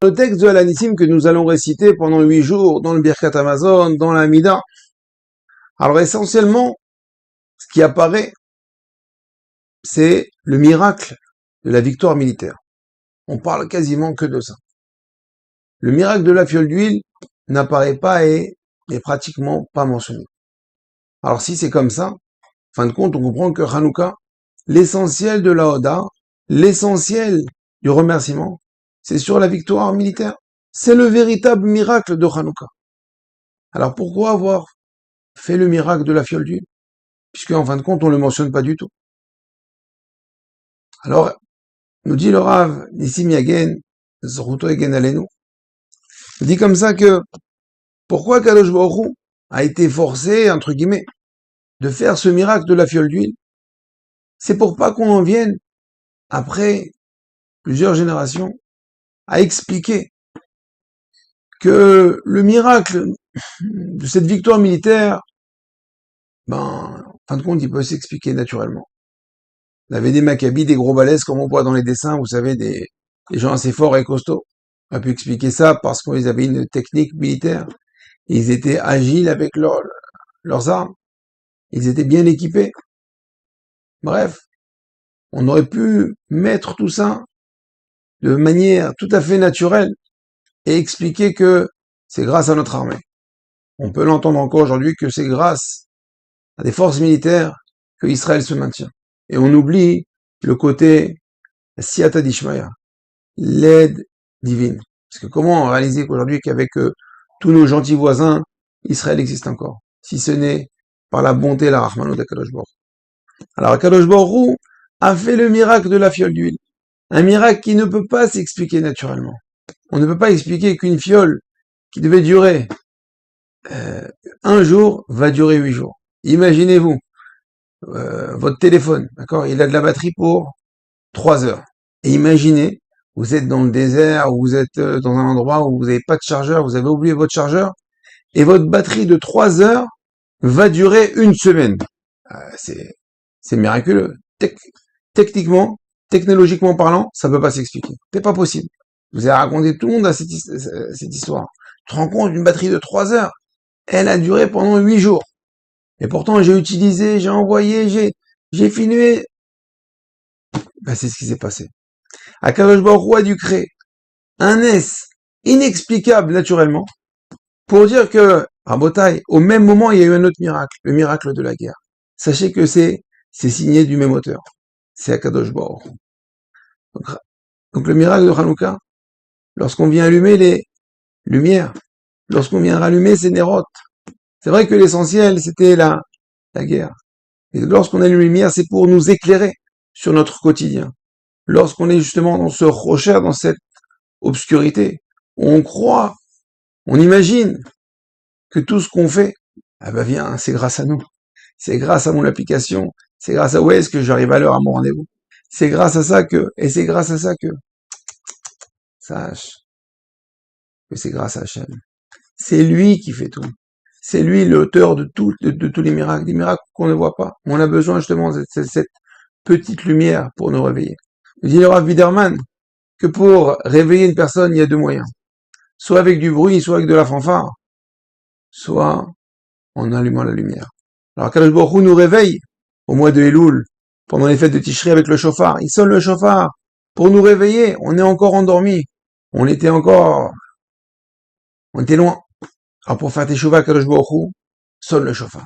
Le texte de Al-Anissim que nous allons réciter pendant 8 jours dans le Birkat Hamazon, dans la Mida. Alors essentiellement, ce qui apparaît, c'est le miracle de la victoire militaire. On parle quasiment que de ça. Le miracle de la fiole d'huile n'apparaît pas et n'est pratiquement pas mentionné. Alors si c'est comme ça, en fin de compte, on comprend que Hanouka, l'essentiel de la Oda, l'essentiel du remerciement, c'est sur la victoire militaire. C'est le véritable miracle de Hanouka. Alors pourquoi avoir fait le miracle de la fiole d'huile? Puisque en fin de compte, on ne le mentionne pas du tout. Alors, nous dit le Rav Nissim Yagen, Zruto Egen Alenu, il dit comme ça que pourquoi Kadosh Baruch Hu a été forcé, entre guillemets, de faire ce miracle de la fiole d'huile? C'est pour pas qu'on en vienne, après plusieurs générations, à expliquer que le miracle de cette victoire militaire, en fin de compte, il peut s'expliquer naturellement. Il y avait des Maccabis, des gros balèzes, comme on voit dans les dessins, vous savez, des gens assez forts et costauds. On a pu expliquer ça parce qu'ils avaient une technique militaire. Ils étaient agiles avec leurs armes. Ils étaient bien équipés. Bref, on aurait pu mettre tout ça de manière tout à fait naturelle et expliquer que c'est grâce à notre armée. On peut l'entendre encore aujourd'hui que c'est grâce à des forces militaires que Israël se maintient. Et on oublie le côté Siyata Dishmaya, l'aide divine. Parce que comment réaliser qu'aujourd'hui qu'avec tous nos gentils voisins, Israël existe encore, si ce n'est par la bonté et la Rahmano d'Akadosh Baruch Hu. Alors Akadosh Baruch Hu a fait le miracle de la fiole d'huile. Un miracle qui ne peut pas s'expliquer naturellement. On ne peut pas expliquer qu'une fiole qui devait durer un jour va durer 8 jours. Imaginez-vous, votre téléphone, d'accord, il a de la batterie pour 3 heures. Et imaginez, vous êtes dans le désert, ou vous êtes dans un endroit où vous n'avez pas de chargeur, vous avez oublié votre chargeur, et votre batterie de 3 heures va durer 1 semaine. C'est miraculeux. Techniquement, technologiquement parlant, ça ne peut pas s'expliquer. C'est pas possible. Vous avez raconté tout le monde à cette histoire. Tu te rends compte, une batterie de 3 heures, elle a duré pendant 8 jours. Et pourtant, j'ai utilisé, j'ai envoyé, j'ai filmé. C'est ce qui s'est passé. Akadosh Baruch Hu a dû créer un S inexplicable naturellement pour dire que, Rabotai, au même moment, il y a eu un autre miracle, le miracle de la guerre. Sachez que c'est signé du même auteur. C'est Akadosh Baruch Hu. Donc le miracle de Hanouka, lorsqu'on vient allumer les lumières, lorsqu'on vient rallumer ces nérotes, c'est vrai que l'essentiel, c'était la guerre. Et lorsqu'on allume les lumières, c'est pour nous éclairer sur notre quotidien. Lorsqu'on est justement dans ce rocher, dans cette obscurité, on croit, on imagine que tout ce qu'on fait, c'est grâce à nous. C'est grâce à mon application. C'est grâce à est-ce que j'arrive à l'heure à mon rendez-vous. C'est grâce à ça que, sache que c'est grâce à Hachem. C'est lui qui fait tout. C'est lui l'auteur de tous les miracles, des miracles qu'on ne voit pas. On a besoin justement de cette petite lumière pour nous réveiller. Il dit le Rav Biderman que pour réveiller une personne, il y a 2 moyens. Soit avec du bruit, soit avec de la fanfare, soit en allumant la lumière. Alors Kadosh Baruch Hu nous réveille au mois de Elul, pendant les fêtes de Tishri avec le chauffard. Il sonne le chauffard pour nous réveiller. On est encore endormi. On était loin. Alors pour faire Teshuvah, Kadosh Baruch Hu sonne le chauffard.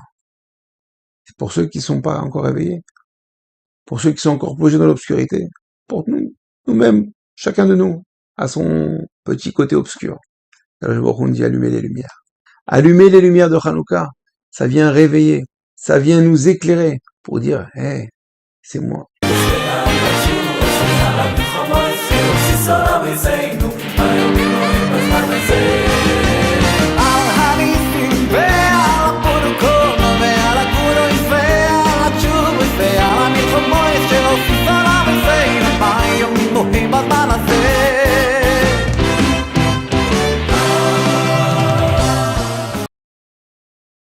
C'est pour ceux qui ne sont pas encore réveillés, pour ceux qui sont encore plongés dans l'obscurité, pour nous-mêmes, chacun de nous a son petit côté obscur. Kadosh Baruch Hu dit allumer les lumières. Allumer les lumières de Hanouka, ça vient réveiller, ça vient nous éclairer pour dire, c'est moi.